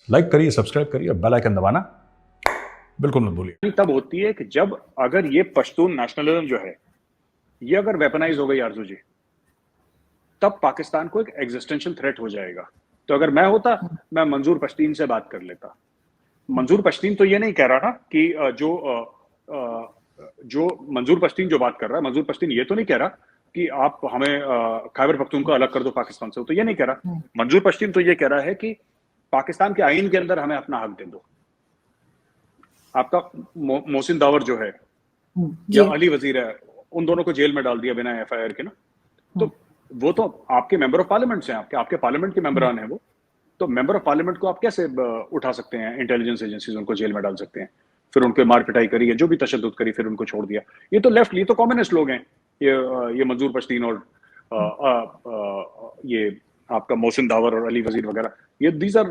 Like करिए, subscribe करिए, bell icon दबाना बिल्कुल मत भूलिए। तब होती है कि जब अगर ये पश्तून नेशनलिज्म जो है ये अगर वेपनाइज हो गई आरजू जी, तब पाकिस्तान को एक एग्जिस्टेंशियल थ्रेट हो जाएगा। तो अगर मैं होता, मैं मंजूर पश्तीन से बात कर लेता। मंजूर पश्तीन तो ये नहीं कह रहा ना कि जो मंजूर पश्तीन जो बात कर रहा है, मंजूर पश्तीन ये तो नहीं कह रहा कि आप हमें खैबर पख्तूनख्वा अलग कर दो पाकिस्तान से, तो ये नहीं कह रहा। मंजूर पश्तीन तो ये कह रहा है कि पाकिस्तान के आईन के अंदर हमें अपना हक दे दो। आपका मोहसिन दावर जो है या अली वजीर है, उन दोनों को जेल में डाल दिया बिना एफआईआर के ना। तो वो तो आपके मेंबर ऑफ पार्लियामेंट से, आपके पार्लियामेंट के मेंबरान है वो। तो मेंबर ऑफ पार्लियामेंट को आप कैसे उठा सकते हैं? इंटेलिजेंस एजेंसीज उनको जेल में डाल सकते हैं। फिर उनके मार पिटाई करी है, जो भी तशद्दुद करी, फिर उनको छोड़ दिया। ये तो लेफ्ट, ये तो कम्युनिस्ट लोग हैं। ये मंजूर पश्तीन और ये आपका मोहसिन दावर और अली वजीर वगैरह, ये दीज आर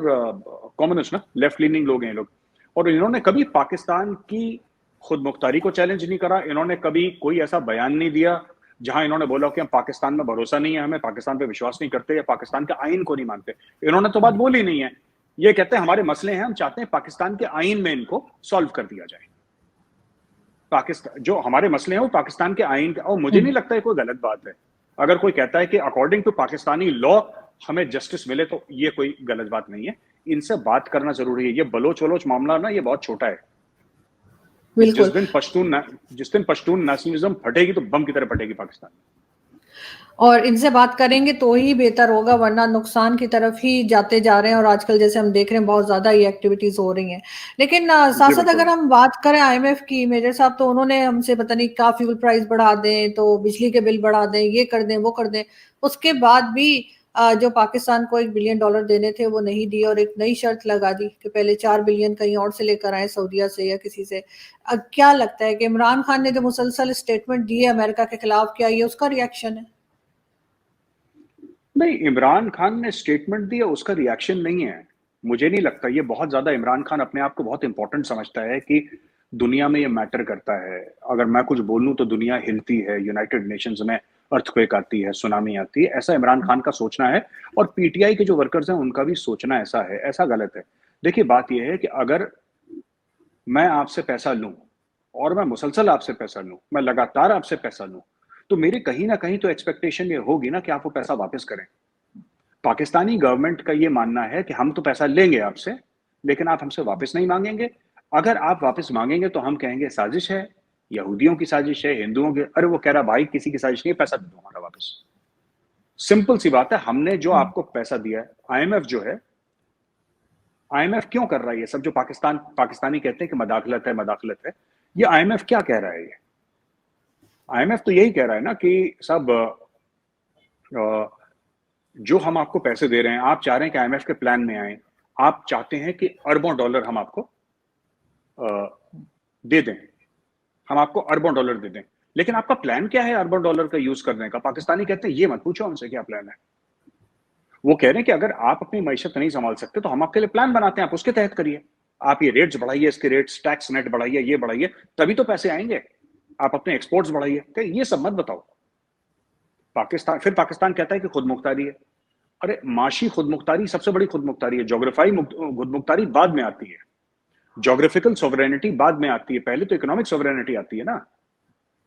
कम्युनिस्ट ना, लेफ्ट लीनिंग लोग हैं लोग। और इन्होंने कभी पाकिस्तान की खुद मुख्तारी को चैलेंज नहीं करा। इन्होंने कभी कोई ऐसा बयान नहीं दिया जहां इन्होंने बोला कि हम पाकिस्तान में भरोसा नहीं है, हमें पाकिस्तान पे विश्वास नहीं करते या पाकिस्तान के आइन को नहीं मानते। इन्होंने तो बात बोली नहीं है। ये कहते हैं हमारे मसले हैं, हम चाहते हैं पाकिस्तान के आइन में इनको सॉल्व कर दिया जाए। पाकिस्तान जो हमारे मसले हैं वो पाकिस्तान के आइन का, और मुझे नहीं लगता है कोई गलत बात है। अगर कोई कहता है कि अकॉर्डिंग टू पाकिस्तानी लॉ हमें जस्टिस मिले, तो ये कोई गलत बात नहीं है। इनसे बात करना जरूरी है। ये बलोच वलोच मामला ना, ये बहुत छोटा है। जिस दिन पश्तून नेशनलिज्म फटेगी तो बम की तरह फटेगी पाकिस्तान। और इनसे बात करेंगे तो ही बेहतर होगा, वरना नुकसान की तरफ ही जाते जा रहे हैं। और आजकल जैसे हम देख रहे हैं बहुत ज्यादा ये एक्टिविटीज हो रही हैं। लेकिन साथ साथ अगर हम बात करें आईएमएफ की, मेजर साहब तो उन्होंने हमसे पता नहीं क्या फ्यूल प्राइस बढ़ा दें, तो बिजली के बिल बढ़ा दें, ये कर दें वो कर दें। उसके बाद भी जो पाकिस्तान को $1 बिलियन देने थे वो नहीं दिए, और एक नई शर्त लगा दी कि पहले 4 बिलियन कहीं और से लेकर आए, सऊदीया से या किसी से। क्या लगता है कि इमरान खान ने जो मुसलसल स्टेटमेंट दी है अमेरिका के खिलाफ, क्या ये उसका रिएक्शन है? नहीं, इमरान खान ने स्टेटमेंट दिया, उसका रिएक्शन नहीं है। मुझे नहीं लगता। ये बहुत ज्यादा इमरान खान अपने आप को बहुत इंपॉर्टेंट समझता है कि दुनिया में ये मैटर करता है। अगर मैं कुछ बोलूं तो दुनिया हिलती है, यूनाइटेड नेशंस में अर्थक्वेक आती है, सुनामी आती है। ऐसा इमरान खान का सोचना है, और पीटीआई के जो वर्कर्स हैं उनका भी सोचना ऐसा है। ऐसा गलत है। देखिए, बात यह है कि अगर मैं आपसे पैसा लूं, और मैं मुसलसल आपसे पैसा लूं, मैं लगातार आपसे पैसा लूं, तो मेरी कहीं ना कहीं तो एक्सपेक्टेशन ये होगी ना कि आप वो पैसा वापस करें। पाकिस्तानी गवर्नमेंट का ये मानना है कि हम तो पैसा लेंगे आपसे, लेकिन आप हमसे वापस नहीं मांगेंगे। अगर आप वापस मांगेंगे तो हम कहेंगे साजिश है, यहूदियों की साजिश है, हिंदुओं की। अरे वो कह रहा भाई किसी की साजिश नहीं है, पैसा दे दो हमारा वापस। सिंपल सी बात है। हमने जो आपको पैसा दिया है, आईएमएफ जो है, आईएमएफ क्यों कर रहा है ये सब? जो पाकिस्तानी कहते हैं कि मदाखलत है, मदाखलत है, ये आईएमएफ क्या कह रहा है? ये आईएमएफ तो यही कह रहा है ना कि सब जो हम आपको पैसे दे रहे हैं, आप चाह रहे हैं कि आईएमएफ के प्लान में आए, आप चाहते हैं कि अरबों डॉलर हम आपको दे दें, हम आपको अरबों डॉलर दे दें। लेकिन आपका प्लान क्या है अरबों डॉलर का यूज करने का? पाकिस्तानी कहते हैं ये मत पूछो हमसे क्या प्लान है। वो कह रहे हैं कि अगर आप अपनी मैशत नहीं संभाल सकते तो हम आपके लिए प्लान बनाते हैं, आप उसके तहत करिए। आप ये रेट्स बढ़ाइए, इसके रेट्स, टैक्स नेट बढ़ाइए, ये बढ़ाइए, तभी तो पैसे आएंगे। आप अपने एक्सपोर्ट्स बढ़ाइए। ये सब मत बताओ। फिर पाकिस्तान कहता है कि खुद मुख्तारी है। अरे माशी खुद मुख्तारी सबसे बड़ी खुद मुख्तारी है। जोग्राफाई खुद मुख्तारी बाद में आती है, जोग्राफिकल सोवरेनिटी बाद में आती है। पहले तो इकोनॉमिक सोवरेनिटी आती है ना।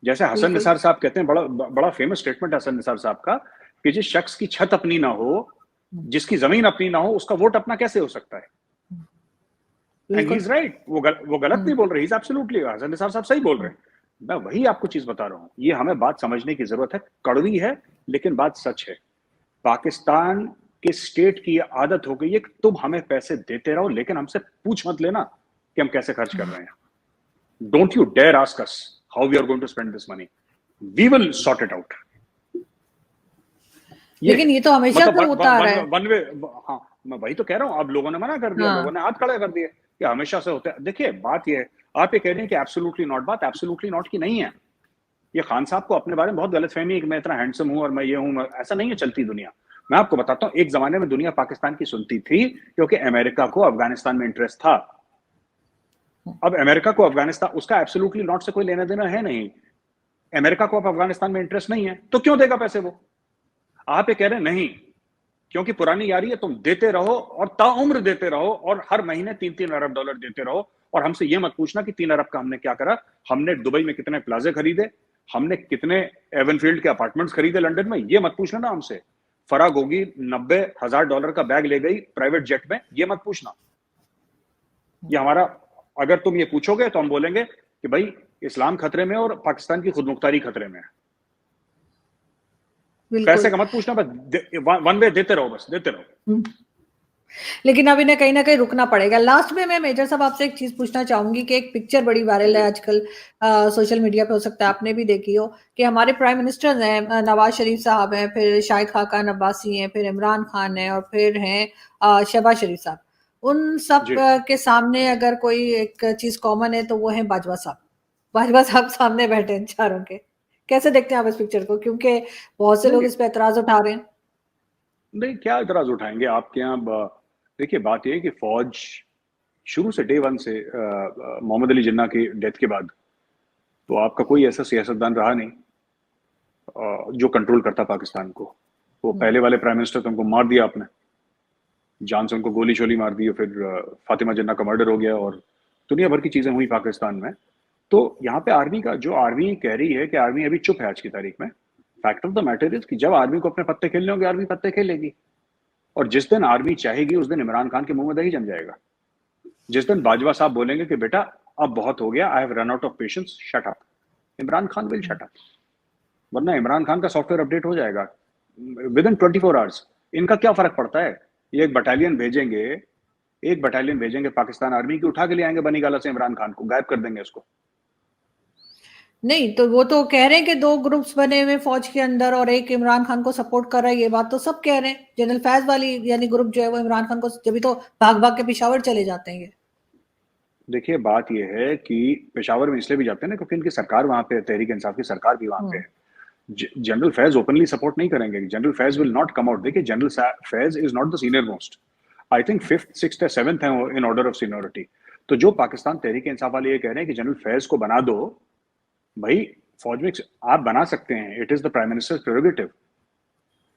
जैसे हसन निसार साहब कहते हैं, बड़ा फेमस स्टेटमेंट है हसन निसार साहब का, कि जिस शख्स की छत अपनी ना हो, जिसकी जमीन अपनी ना हो, उसका वोट अपना कैसे हो सकता है? And he is right. वो गलत नहीं बोल रहे, he is absolutely, Hasan Nisar sahab सही बोल रहे हैं। मैं वही आपको चीज बता रहा हूं। ये हमें बात समझने की जरूरत है। कड़वी है लेकिन बात सच है। पाकिस्तान के स्टेट की आदत हो गई है कि तुम हमें पैसे देते रहो, लेकिन हमसे पूछ मत लेना कि हम कैसे खर्च कर रहे हैं। Don't you dare ask us how we are going to spend this money, we will sort it out. लेकिन ये तो हमेशा से होता आ रहा है। One way. हाँ, मैं वही तो कह रहा हूं। अब लोगों ने मना कर दिया, लोगों ने हाथ खड़ा कर दिया कि हमेशा से होता है। देखिए, बात ये है, आप ये कह रहे हैं कि एब्सोल्युटली नॉट, बात एब्सोल्युटली नॉट की नहीं है। ये खान साहब को अपने बारे में बहुत गलतफहमी है कि मैं इतना हैंडसम हूं और मैं ये हूं। ऐसा नहीं है चलती दुनिया। मैं आपको बताता हूं, एक जमाने में दुनिया पाकिस्तान की सुनती थी क्योंकि अमेरिका को अफगानिस्तान में इंटरेस्ट था। अब अमेरिका को अफगानिस्तान, उसका एब्सोल्युटली नॉट से कोई लेना देना है नहीं। अमेरिका को अब अफगानिस्तान में इंटरेस्ट नहीं है तो क्यों देगा पैसे वो? आप ये कह रहे हैं नहीं, क्योंकि पुरानी यारी है, तुम देते रहो और ताउम्र देते रहो और हर महीने 3-3 अरब डॉलर देते रहो। और हमसे ये मत पूछना कि 3 अरब का हमने क्या करा। हमने दुबई में कितने प्लाजे खरीदे, हमने कितने एवनफील्ड के अपार्टमेंट्स खरीदे लंदन में, ये मत पूछना ना हमसे। फराग होगी $90,000 का बैग ले गई प्राइवेट जेट में, ये मत पूछना। ये हमारा, अगर तुम ये पूछोगे तो हम बोलेंगे कि भाई इस्लाम खतरे में और पाकिस्तान की खुदमुख्तारी खतरे में है। पैसे का मत पूछना, बस वन वे देते रहो, बस देते रहो। लेकिन अब इन्हें कहीं ना कहीं रुकना पड़ेगा। लास्ट में मैं मेजर साहब आपसे एक चीज पूछना चाहूंगी कि एक पिक्चर बड़ी वायरल है आजकल सोशल मीडिया पे, हो सकता है आपने भी देखी हो, कि हमारे प्राइम मिनिस्टर हैं, नवाज शरीफ साहब हैं, फिर शाहिद खाकान अब्बासी हैं, फिर इमरान खान है और फिर हैं शहबाज शरीफ साहब। उन सब के सामने अगर कोई एक चीज कॉमन है तो वो है बाजवा साहब। बाजवा साहब सामने बैठे हैं चारों के। कैसे देखते हैं आप इस पिक्चर को, क्योंकि बहुत से लोग इस पे एतराज उठा रहे हैं? नहीं, क्या एतराज उठाएंगे आपके यहाँ? देखिए, बात यह है कि फौज शुरू से डे वन से मोहम्मद अली जिन्ना की डेथ के बाद तो आपका कोई ऐसा सियासतदान रहा नहीं जो कंट्रोल करता पाकिस्तान को। वो पहले वाले प्राइम मिनिस्टर तो उनको मार दिया आपने, जान से उनको गोली शोली मार दी, और फिर फातिमा जिन्ना का मर्डर हो गया और दुनिया भर की चीजें हुई पाकिस्तान में। तो यहाँ पे आर्मी का, जो आर्मी कह रही है कि आर्मी अभी चुप है आज की तारीख में, fact of the matter is कि जब आर्मी को अपने पत्ते खेलने होंगे, आर्मी पत्ते खेलेगी। और जिस दिन आर्मी चाहेगी उस दिन इमरान खान के मुंह में दही जम जाएगा। जिस दिन बाजवा साहब बोलेंगे कि बेटा अब बहुत हो गया, I have run out of patience, shut up, Imran Khan will shut up. वरना इमरान खान का सॉफ्टवेयर अपडेट हो जाएगा विद इन 24 आवर्स। इनका क्या फर्क पड़ता है? ये एक बटालियन भेजेंगे पाकिस्तान आर्मी की, उठा के ले आएंगे बनीगाला से इमरान खान को, गायब कर देंगे उसको। नहीं तो वो तो कह रहे हैं कि 2 ग्रुप्स बने हुए फौज के अंदर और एक इमरान खान को सपोर्ट कर रहा है। ये बात तो सब कह रहे हैं। जनरल फैज वाली यानी ग्रुप जो है वो इमरान खान को, जब तो भाग भाग के पेशावर चले जाते हैं। देखिए, बात ये है कि पेशावर में इसलिए भी जाते हैं ना क्योंकि इनकी सरकार वहां पे, तहरीक इंसाफ की सरकार भी वहां पे है। जनरल फैज ओपनली सपोर्ट नहीं करेंगे। General Faiz will not come out. देखिए, general Faiz is not the senior most, I think 5th 6th या 7th है इन ऑर्डर ऑफ सीनियरिटी। तो जो पाकिस्तान तहरीक इंसाफ वाले ये कह रहे हैं कि जनरल फैज को बना दो, भाई फौज में आप बना सकते हैं, it is the prime minister prerogative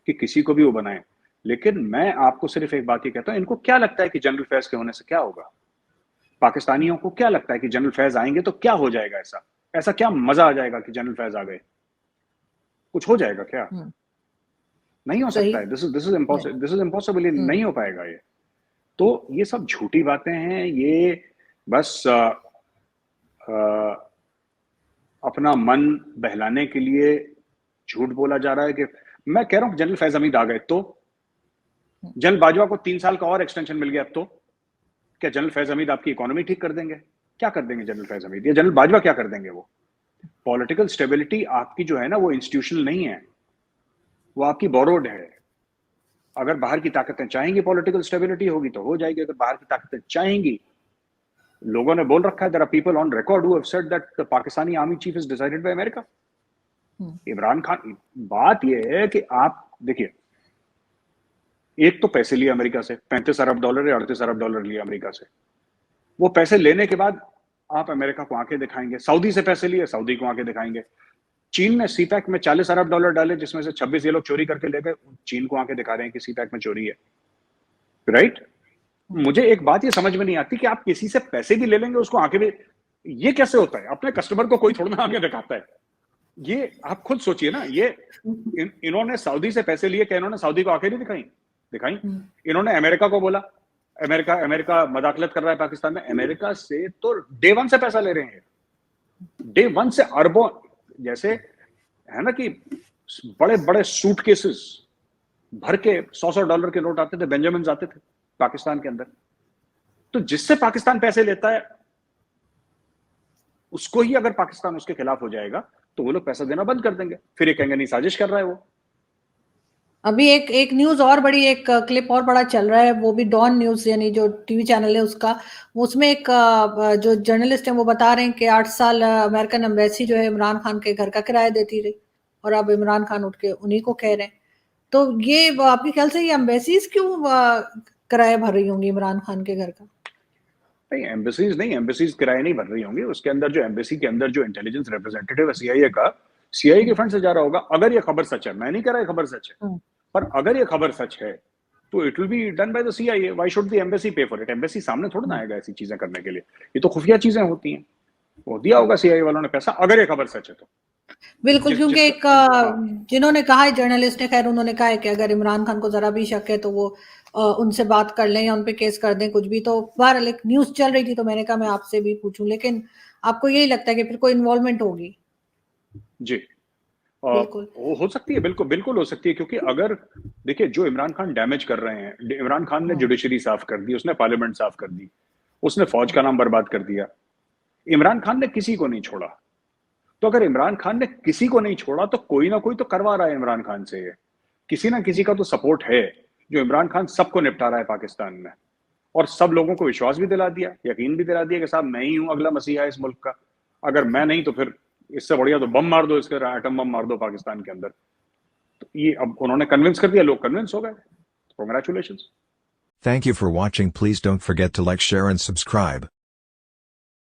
कि किसी को भी वो बनाए। लेकिन मैं आपको सिर्फ एक बात ये कहता हूं, इनको क्या लगता है कि जनरल फैज के होने से क्या होगा? पाकिस्तानियों को क्या लगता है कि जनरल फैज आएंगे तो क्या हो जाएगा? ऐसा क्या मजा आ जाएगा कि जनरल फैज आ गए? कुछ हो जाएगा क्या? नहीं हो सकता है। This is impossible. नहीं हो पाएगा ये। तो ये सब झूठी बातें हैं। ये बस अपना मन बहलाने के लिए झूठ बोला जा रहा है कि मैं कह रहा हूं जनरल फैज हमीद आ गए तो जनरल बाजवा को 3 साल का और एक्सटेंशन मिल गया, तो क्या जनरल फैज हमीद आपकी इकोनॉमी ठीक कर देंगे? क्या कर देंगे जनरल फैज हमीद या जनरल बाजवा क्या कर देंगे? वो पॉलिटिकल स्टेबिलिटी आपकी जो है ना, वो इंस्टीट्यूशनल नहीं है, वो आपकी बोरोड है। अगर बाहर की ताकतें चाहेंगी पॉलिटिकल स्टेबिलिटी होगी तो हो जाएगी। अगर बाहर की ताकतें चाहेंगी, लोगों ने बोल रखा है, there are people on record who have said that the Pakistani army chief is decided by America. Imran Khan, बात यह है कि आप देखिए, एक तो पैसे लिए अमेरिका से, $35 अरब या $38 अरब लिए अमेरिका से। वो पैसे लेने के बाद आप अमेरिका को आंखें दिखाएंगे। सऊदी से पैसे लिए, सऊदी को आंखें दिखाएंगे। चीन ने सीपैक में $40 अरब डाले, जिसमें से 26 ये लोग चोरी करके ले गए। चीन को आंखें दिखा रहे हैं कि सीपैक में चोरी है, राइट? मुझे एक बात ये समझ में नहीं आती कि आप किसी से पैसे भी ले लेंगे, उसको आंखें भी, ये कैसे होता है? अपने कस्टमर को कोई थोड़ा ना आंखें दिखाता है। ये आप खुद सोचिए ना। ये इन्होंने सऊदी से पैसे लिए, क्या इन्होंने सऊदी को आंखें नहीं दिखाई? इन्होंने अमेरिका को बोला, अमेरिका मदाखलत कर रहा है पाकिस्तान में। अमेरिका से तो डे वन से पैसा ले रहे हैं, डे वन से अरबों, जैसे है ना कि बड़े बड़े सूटकेसेस भर के $100 के नोट आते थे, बेंजामिन आते थे पाकिस्तान के अंदर। तो जिससे पाकिस्तान पैसे लेता है, उसको ही अगर पाकिस्तान उसके खिलाफ हो जाएगा तो वो लोग पैसा देना बंद कर देंगे। फिर ये कहेंगे नहीं, साजिश कर रहा है वो। अभी एक न्यूज और बड़ी, एक क्लिप और बड़ा चल रहा है, वो भी डॉन न्यूज यानी जो टीवी चैनल है उसका। उसमें एक जो जर्नलिस्ट है वो बता रहे हैं कि 8 साल अमेरिकन एम्बेसी जो है इमरान खान के घर का किराया देती रही और अब इमरान खान उठ के उन्हीं को कह रहे हैं। तो ये आपके ख्याल से ये एम्बेसीज क्यों किराया भर रही होंगी इमरान खान के घर का? नहीं, एम्बेसीज किराया नहीं भर रही होंगी। उसके अंदर जो एम्बेसी के अंदर जो इंटेलिजेंस रिप्रेजेंटेटिव है CIA का, CIA के फंड से जा रहा होगा। अगर ये खबर सच है, मैं नहीं कह रहा ये खबर सच है, पर अगर ये खबर सच है तो it will be done by the CIA. Why should the embassy पे फॉर इट? एम्बेसी सामने थोड़ा ना आएगा ऐसी चीजें करने के लिए, ये तो खुफिया चीजें होती हैं. वो दिया होगा CIA वालों ने पैसा, अगर ये खबर सच है तो. बिल्कुल, क्योंकि एक हाँ, जिन्होंने कहा है, जर्नलिस्ट ने, खैर उन्होंने कहा है कि अगर इमरान खान को जरा भी शक है तो वो उनसे बात कर लें या उन पे केस कर दें, कुछ भी. तो बहरहाल एक न्यूज चल रही थी तो मैंने कहा मैं आपसे भी पूछूं. लेकिन आपको यही लगता है कि फिर कोई इन्वॉल्वमेंट होगी? जी. बिल्कुल. हो सकती है, बिल्कुल बिल्कुल हो सकती है, क्योंकि अगर देखिए जो इमरान खान डैमेज कर रहे हैं, इमरान खान ने जुडिशरी साफ कर दी, उसने पार्लियामेंट साफ कर दी, उसने फौज का नाम बर्बाद कर दिया. इमरान खान ने किसी को नहीं छोड़ा. तो अगर इमरान खान ने किसी को नहीं छोड़ा तो कोई ना कोई तो करवा रहा है इमरान खान से. ये किसी ना किसी का तो सपोर्ट है जो इमरान खान सबको निपटा रहा है पाकिस्तान में, और सब लोगों को विश्वास भी दिला दिया, यकीन भी दिला दिया कि साहब मैं ही हूं अगला मसीहा इस मुल्क का. अगर मैं नहीं तो फिर इससे बढ़िया तो बम मार दो, इसके एटम बम मार दो पाकिस्तान के अंदर. तो ये अब उन्होंने कन्विंस कर दिया, लोग कन्विंस हो गए. Congratulations. Thank you for watching. Please don't forget to like, share and subscribe.